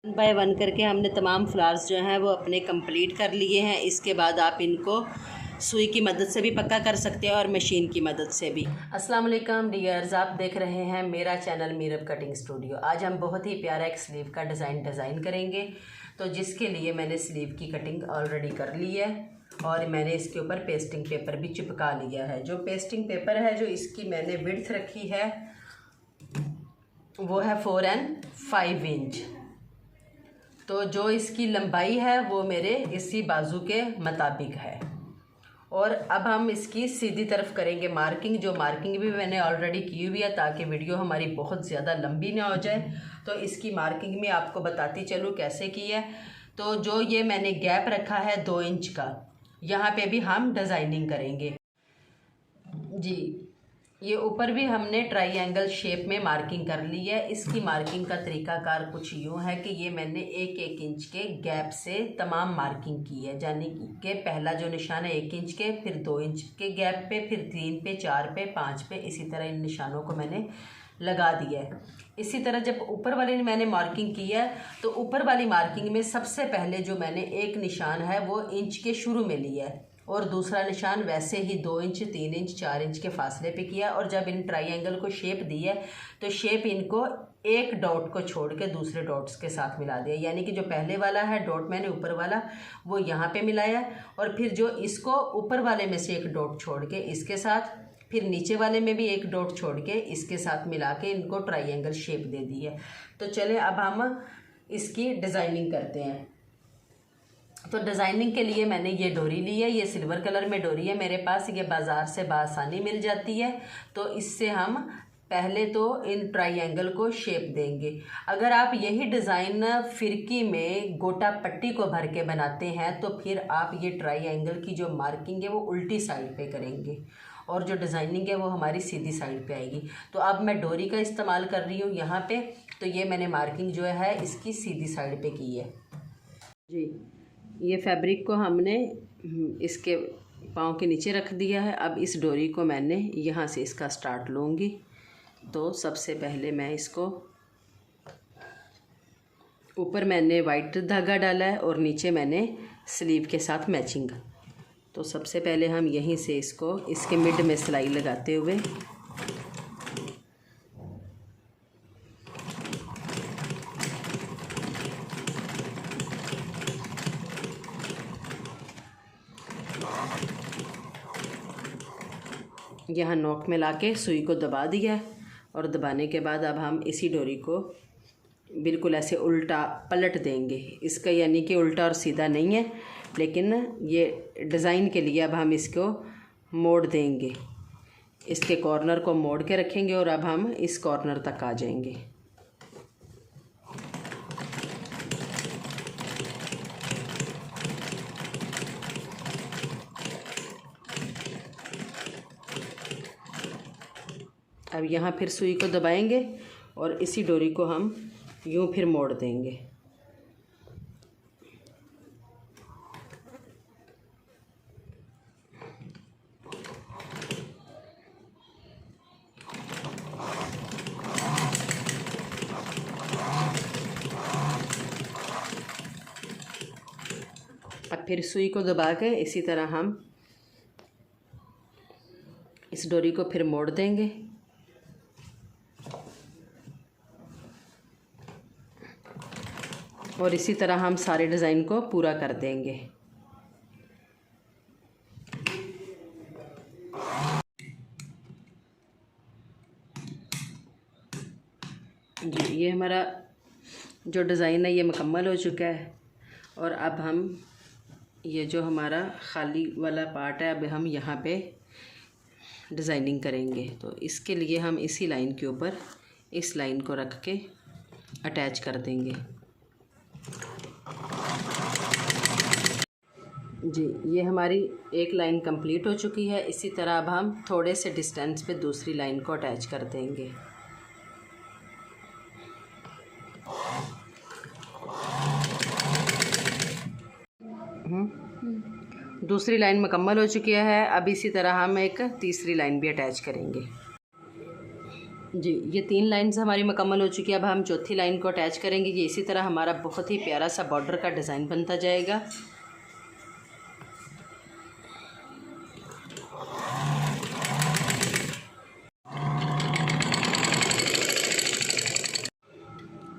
One by one करके हमने तमाम फ्लावर्स जो हैं वो अपने कंप्लीट कर लिए हैं। इसके बाद आप इनको सुई की मदद से भी पक्का कर सकते हैं और मशीन की मदद से भी। अस्सलाम वालेकुम डियर्स, आप देख रहे हैं मेरा चैनल मीरब कटिंग स्टूडियो। आज हम बहुत ही प्यारा एक स्लीव का डिज़ाइन करेंगे, तो जिसके लिए मैंने स्लीव की कटिंग ऑलरेडी कर ली है और मैंने इसके ऊपर पेस्टिंग पेपर भी चिपका लिया है। जो पेस्टिंग पेपर है, जो इसकी मैंने विड्थ रखी है वो है 4 and 5 इंच। तो जो इसकी लंबाई है वो मेरे इसी बाजू के मुताबिक है। और अब हम इसकी सीधी तरफ करेंगे मार्किंग। जो मार्किंग भी मैंने ऑलरेडी की हुई है, ताकि वीडियो हमारी बहुत ज़्यादा लंबी ना हो जाए, तो इसकी मार्किंग में आपको बताती चलूँ कैसे की है। तो जो ये मैंने गैप रखा है 2 इंच का, यहाँ पे भी हम डिज़ाइनिंग करेंगे जी। ये ऊपर भी हमने ट्रायंगल शेप में मार्किंग कर ली है। इसकी मार्किंग का तरीकाकार कुछ यूँ है कि ये मैंने 1-1 इंच के गैप से तमाम मार्किंग की है। यानी कि पहला जो निशान है 1 इंच के, फिर 2 इंच के गैप पे, फिर 3 पे, 4 पे, 5 पे, इसी तरह इन निशानों को मैंने लगा दिया है। इसी तरह जब ऊपर वाली मैंने मार्किंग की है, तो ऊपर वाली मार्किंग में सबसे पहले जो मैंने एक निशान है वो इंच के शुरू में लिया है, और दूसरा निशान वैसे ही 2 इंच, 3 इंच, 4 इंच के फासले पे किया। और जब इन ट्रायंगल को शेप दी है, तो शेप इनको एक डॉट को छोड़ के दूसरे डॉट्स के साथ मिला दिया। यानी कि जो पहले वाला है डॉट मैंने ऊपर वाला वो यहाँ पे मिलाया, और फिर जो इसको ऊपर वाले में से एक डॉट छोड़ के इसके साथ, फिर नीचे वाले में भी एक डॉट छोड़ के इसके साथ मिला के इनको ट्रायंगल शेप दे दी है। तो चले अब हम इसकी डिज़ाइनिंग करते हैं। तो डिज़ाइनिंग के लिए मैंने ये डोरी ली है, ये सिल्वर कलर में डोरी है मेरे पास, ये बाज़ार से बआसानी मिल जाती है। तो इससे हम पहले तो इन ट्रायंगल को शेप देंगे। अगर आप यही डिज़ाइन फिरकी में गोटा पट्टी को भर के बनाते हैं, तो फिर आप ये ट्रायंगल की जो मार्किंग है वो उल्टी साइड पे करेंगे, और जो डिज़ाइनिंग है वो हमारी सीधी साइड पे आएगी। तो अब मैं डोरी का इस्तेमाल कर रही हूँ यहाँ पे। तो ये मैंने मार्किंग जो है इसकी सीधी साइड पे की है जी। ये फैब्रिक को हमने इसके पाँव के नीचे रख दिया है। अब इस डोरी को मैंने यहाँ से इसका स्टार्ट लूँगी। तो सबसे पहले मैं इसको, ऊपर मैंने वाइट धागा डाला है और नीचे मैंने स्लीव के साथ मैचिंग। तो सबसे पहले हम यहीं से इसको इसके मिड में सिलाई लगाते हुए यहाँ नोक में लाके सुई को दबा दिया है, और दबाने के बाद अब हम इसी डोरी को बिल्कुल ऐसे उल्टा पलट देंगे। इसका यानी कि उल्टा और सीधा नहीं है, लेकिन ये डिज़ाइन के लिए अब हम इसको मोड़ देंगे। इसके कॉर्नर को मोड़ के रखेंगे और अब हम इस कॉर्नर तक आ जाएंगे। अब यहाँ फिर सुई को दबाएंगे और इसी डोरी को हम यूँ फिर मोड़ देंगे। अब फिर सुई को दबा के इसी तरह हम इस डोरी को फिर मोड़ देंगे। और इसी तरह हम सारे डिज़ाइन को पूरा कर देंगे जी। ये हमारा जो डिज़ाइन है ये मुकम्मल हो चुका है। और अब हम ये जो हमारा खाली वाला पार्ट है, अब हम यहाँ पे डिज़ाइनिंग करेंगे। तो इसके लिए हम इसी लाइन के ऊपर इस लाइन को रख के अटैच कर देंगे जी। ये हमारी एक लाइन कंप्लीट हो चुकी है। इसी तरह अब हम थोड़े से डिस्टेंस पे दूसरी लाइन को अटैच कर देंगे। दूसरी लाइन मुकम्मल हो चुकी है। अब इसी तरह हम एक तीसरी लाइन भी अटैच करेंगे। जी, ये 3 लाइन्स हमारी मुकम्मल हो चुकी है। अब हम चौथी लाइन को अटैच करेंगे। ये इसी तरह हमारा बहुत ही प्यारा सा बॉर्डर का डिज़ाइन बनता जाएगा।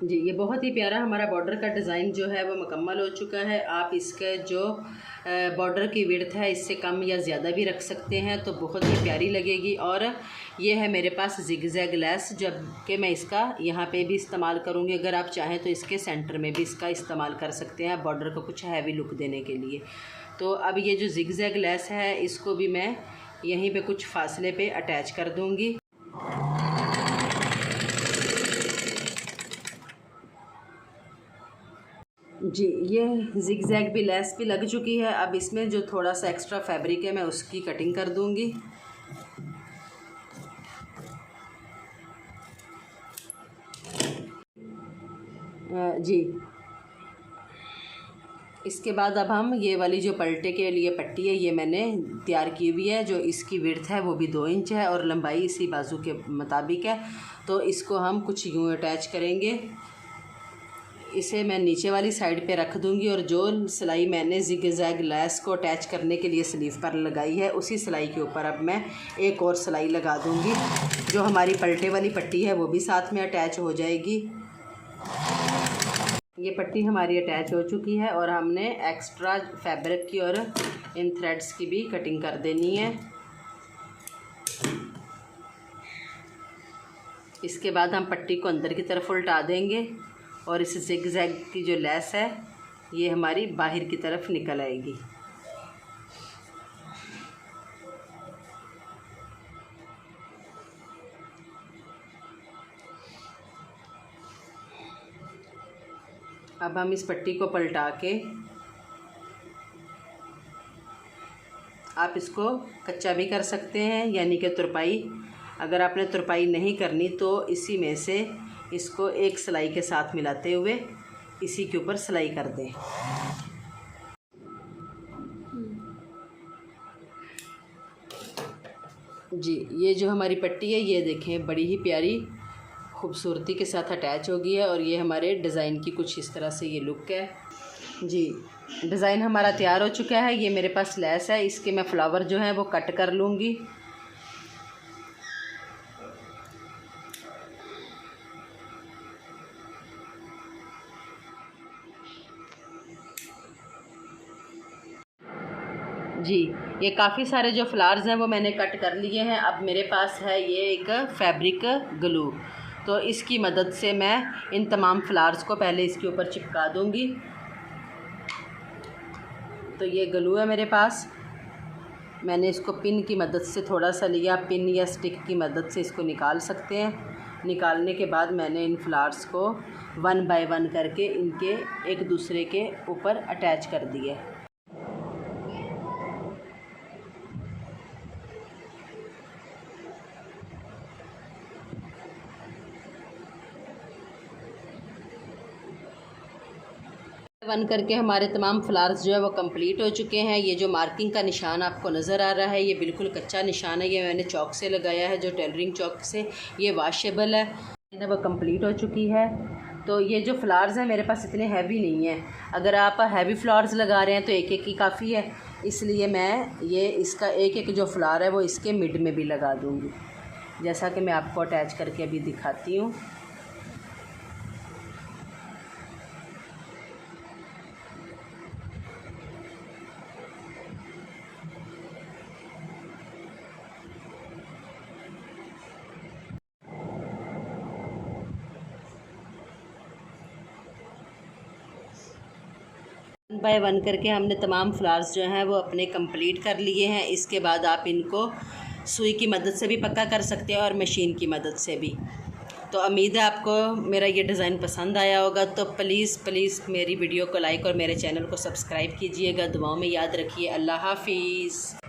जी, ये बहुत ही प्यारा हमारा बॉर्डर का डिज़ाइन जो है वो मुकम्मल हो चुका है। आप इसका जो बॉर्डर की विड्थ है इससे कम या ज़्यादा भी रख सकते हैं तो बहुत ही प्यारी लगेगी। और ये है मेरे पास जिगजैग लेस, जबकि मैं इसका यहाँ पे भी इस्तेमाल करूँगी। अगर आप चाहें तो इसके सेंटर में भी इसका इस्तेमाल कर सकते हैं बॉर्डर को कुछ हैवी लुक देने के लिए। तो अब ये जो जिगजैग लेस है इसको भी मैं यहीं पे कुछ फासले पे अटैच कर दूँगी। जी, ये जिगजैग भी लेस भी लग चुकी है। अब इसमें जो थोड़ा सा एक्स्ट्रा फैब्रिक है मैं उसकी कटिंग कर दूंगी। जी, इसके बाद अब हम ये वाली जो पलटे के लिए पट्टी है ये मैंने तैयार की हुई है। जो इसकी विड्थ है वो भी 2 इंच है और लंबाई इसी बाजू के मुताबिक है। तो इसको हम कुछ यूँ अटैच करेंगे। इसे मैं नीचे वाली साइड पे रख दूंगी और जो सिलाई मैंने जिगजैग लेस को अटैच करने के लिए स्लीव पर लगाई है उसी सिलाई के ऊपर अब मैं एक और सिलाई लगा दूंगी। जो हमारी पलटे वाली पट्टी है वो भी साथ में अटैच हो जाएगी। ये पट्टी हमारी अटैच हो चुकी है और हमने एक्स्ट्रा फैब्रिक की और इन थ्रेड्स की भी कटिंग कर देनी है। इसके बाद हम पट्टी को अंदर की तरफ उल्टा देंगे और इस जिगजैग की जो लेस है ये हमारी बाहर की तरफ निकल आएगी। अब हम इस पट्टी को पलटा के आप इसको कच्चा भी कर सकते हैं यानी कि तुरपाई। अगर आपने तुरपाई नहीं करनी तो इसी में से इसको एक सिलाई के साथ मिलाते हुए इसी के ऊपर सिलाई कर दें। जी, ये जो हमारी पट्टी है ये देखें बड़ी ही प्यारी खूबसूरती के साथ अटैच हो गई है और ये हमारे डिज़ाइन की कुछ इस तरह से ये लुक है। जी, डिज़ाइन हमारा तैयार हो चुका है। ये मेरे पास लेस है, इसके मैं फ्लावर जो है वो कट कर लूँगी। जी, ये काफ़ी सारे जो फ्लावर्स हैं वो मैंने कट कर लिए हैं। अब मेरे पास है ये एक फैब्रिक ग्लू, तो इसकी मदद से मैं इन तमाम फ्लावर्स को पहले इसके ऊपर चिपका दूंगी। तो ये ग्लू है मेरे पास, मैंने इसको पिन की मदद से थोड़ा सा लिया। पिन या स्टिक की मदद से इसको निकाल सकते हैं। निकालने के बाद मैंने इन फ्लावर्स को 1 बाय 1 करके इनके एक दूसरे के ऊपर अटैच कर दिए। वन करके हमारे तमाम फ्लावर्स जो है वो कंप्लीट हो चुके हैं। ये जो मार्किंग का निशान आपको नज़र आ रहा है ये बिल्कुल कच्चा निशान है, ये मैंने चौक से लगाया है, जो टेलरिंग चौक से। ये वाशेबल है, वो कंप्लीट हो चुकी है। तो ये जो फ्लावर्स हैं मेरे पास इतने हैवी नहीं हैं। अगर आप हैवी फ्लावर्स लगा रहे हैं तो एक एक ही काफ़ी है, इसलिए मैं ये इसका एक एक जो फ्लावर है वो इसके मिड में भी लगा दूँगी, जैसा कि मैं आपको अटैच करके अभी दिखाती हूँ। बाय 1 करके हमने तमाम फ्लावर्स जो हैं वो अपने कंप्लीट कर लिए हैं। इसके बाद आप इनको सुई की मदद से भी पक्का कर सकते हैं और मशीन की मदद से भी। तो उम्मीद है आपको मेरा ये डिज़ाइन पसंद आया होगा। तो प्लीज़ मेरी वीडियो को लाइक और मेरे चैनल को सब्सक्राइब कीजिएगा। दुआओं में याद रखिए। अल्लाह हाफिज़।